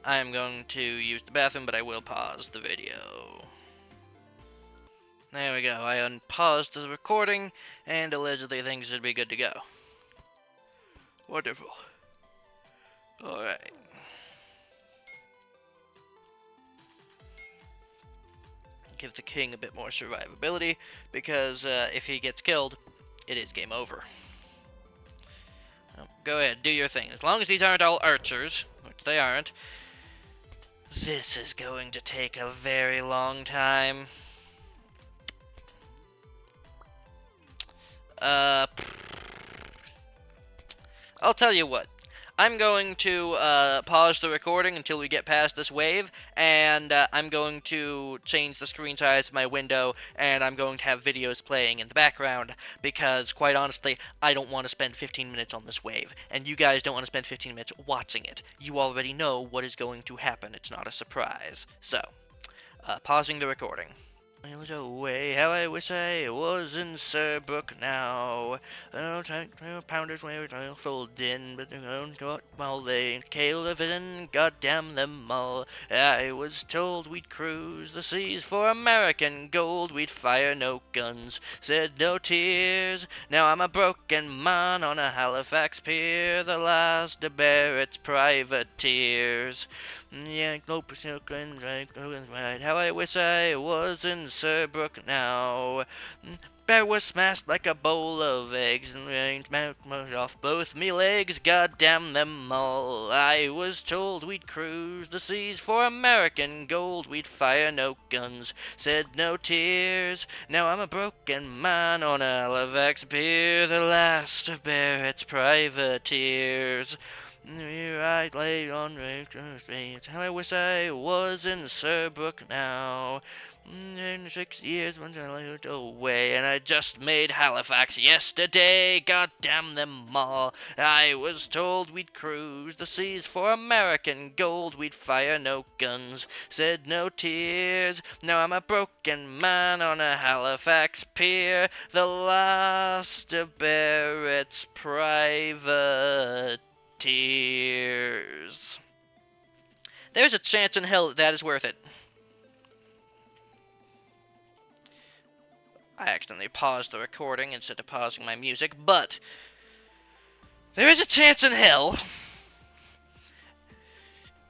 I am going to use the bathroom, but I will pause the video. There we go. I unpaused the recording, and allegedly things should be good to go. Wonderful. Alright. Give the king a bit more survivability, because if he gets killed, it is game over. Go ahead, do your thing. As long as these aren't all archers, which they aren't, this is going to take a very long time. I'll tell you what. I'm going to pause the recording until we get past this wave, and I'm going to change the screen size of my window, and I'm going to have videos playing in the background, because, quite honestly, I don't want to spend 15 minutes on this wave, and you guys don't want to spend 15 minutes watching it. You already know what is going to happen. It's not a surprise. So, pausing the recording. Miles away, how I wish I was in Surbrook now. Pounders where I'll fold in, but they don't got all they Calvin, goddamn them all. I was told we'd cruise the seas for American gold, we'd fire no guns, said no tears. Now I'm a broken man on a Halifax pier, the last to bear its privateers. Yeah, right. How I wish I was in Surbrook now. Bear was smashed like a bowl of eggs and rained off both me legs. Goddamn them all. I was told we'd cruise the seas for American gold. We'd fire no guns, said no tears. Now I'm a broken man on a Halifax pier, the last of Barrett's privateers. Here I lay on Rachel's face. How I wish I was in Surbrook now. In 6 years when I lived away, and I just made Halifax yesterday. God damn them all. I was told we'd cruise the seas for American gold. We'd fire no guns, said no tears. Now I'm a broken man on a Halifax pier, the last of Barrett's privateers. There's a chance in hell that is worth it. I accidentally paused the recording instead of pausing my music, but there is a chance in hell.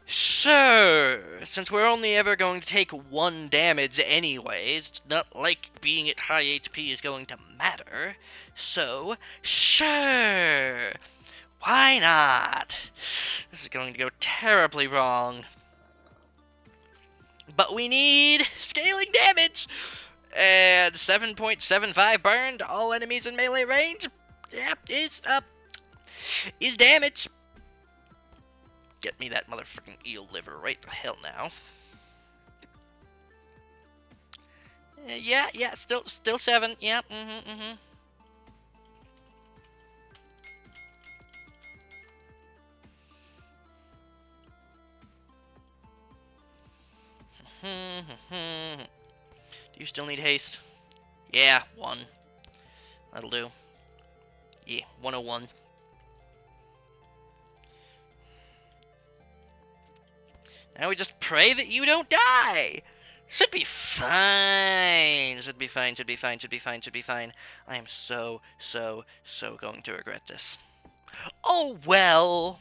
Sure, since we're only ever going to take 1 damage anyways, it's not like being at high HP is going to matter. So, sure, why not? This is going to go terribly wrong. But we need scaling damage! And 7.75 burned, all enemies in melee range. Yep, is damage. Get me that motherfucking eel liver right the hell now. Yeah, still 7. Yeah, mm-hmm. Do you still need haste? Yeah, 1. That'll do. Yeah, 101. Now we just pray that you don't die! Should be fine. Should be fine. I am so going to regret this. Oh well!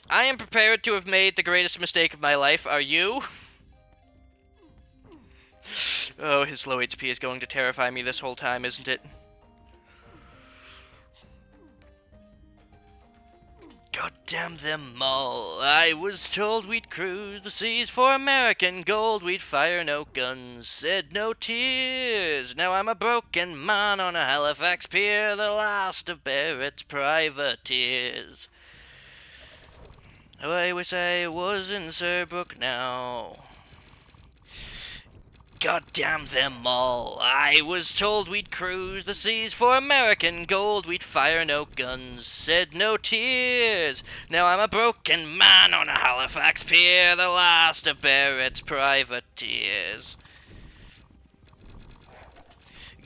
I am prepared to have made the greatest mistake of my life. Are you? Oh, his low HP is going to terrify me this whole time, isn't it? God damn them all. I was told we'd cruise the seas for American gold. We'd fire no guns, said no tears. Now I'm a broken man on a Halifax pier, the last of Barrett's privateers. Oh, I wish I was in Surbrook now. God damn them all. I was told we'd cruise the seas for American gold. We'd fire no guns, said no tears. Now I'm a broken man on a Halifax pier, the last of Barrett's privateers.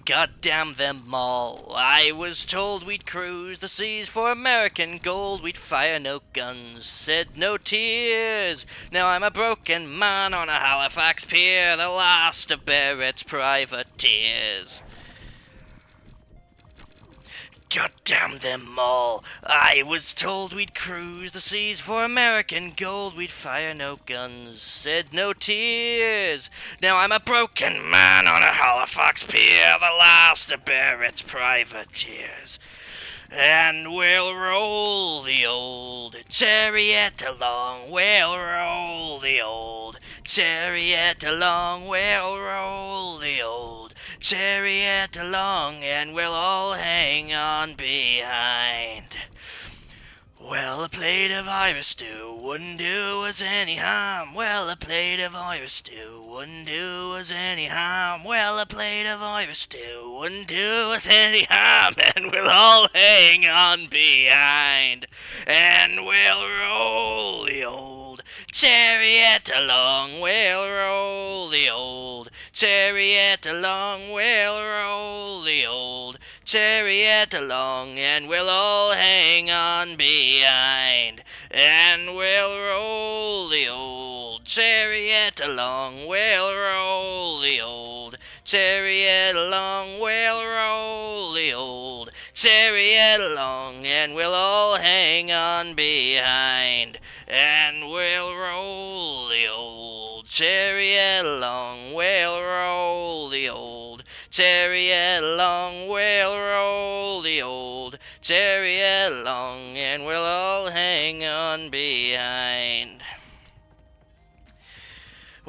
God damn them all. I was told we'd cruise the seas for American gold. We'd fire no guns, said no tears. Now I'm a broken man on a Halifax pier, the last of Barrett's privateers. God damn them all. I was told we'd cruise the seas for American gold. We'd fire no guns, said no tears. Now I'm a broken man on a Halifax pier, the last of Barrett's privateers. And we'll roll the old chariot along, we'll roll the old chariot along, we'll roll the old chariot along, and we'll all hang on behind. Well, a plate of Irish stew wouldn't do us any harm. Well, a plate of Irish stew wouldn't do us any harm. Well, a plate of Irish stew wouldn't do us any harm. And we'll all hang on behind. And we'll roll the old chariot along. We'll roll the old chariot along. We'll roll the old chariot along, and we'll all hang on behind. And we'll roll the old chariot along, we'll roll the old chariot along, we'll roll the old chariot along, and we'll all hang on behind. And we'll roll the old chariot along, we'll roll the old chariot along, we'll roll the old chariot along, and we'll all hang on behind.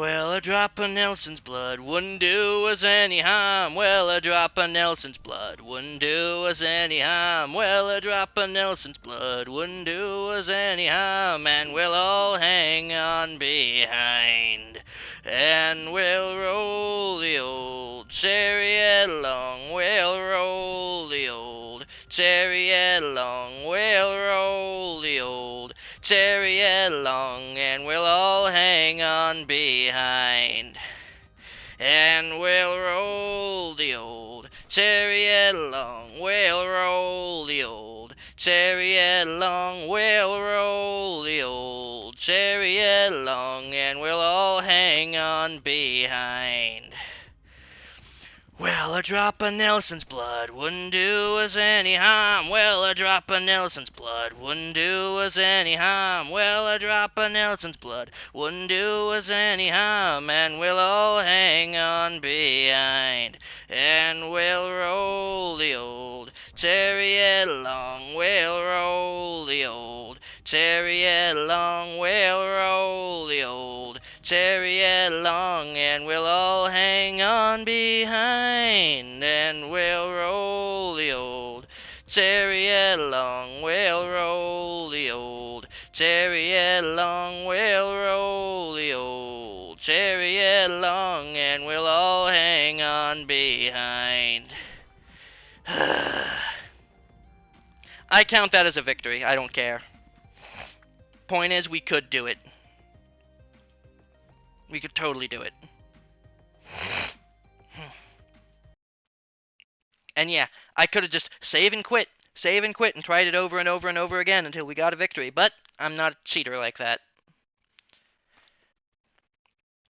Well, a drop of Nelson's blood wouldn't do us any harm. Well, a drop of Nelson's blood wouldn't do us any harm. Well, a drop of Nelson's blood wouldn't do us any harm. And we'll all hang on behind. And we'll roll the old chariot along. We'll roll the old chariot along. We'll roll the old chariot along, and we'll all hang on behind. And we'll roll the old chariot along, we'll roll the old chariot along, we'll roll the old chariot along, and we'll all hang on behind. Well, a drop of Nelson's blood wouldn't do us any harm. Well, a drop of Nelson's blood wouldn't do us any harm. Well, a drop of Nelson's blood wouldn't do us any harm. And we'll all hang on behind. And we'll roll the old chariot along. We'll roll the old chariot along. We'll roll the old chariot along, and we'll all hang on behind. And we'll roll the old chariot along, we'll roll the old chariot along, we'll roll the old chariot along, and we'll all hang on behind. I count that as a victory. I don't care. Point is, we could do it. We could totally do it. And yeah, I could have just save and quit, and tried it over and over and over again until we got a victory, but I'm not a cheater like that.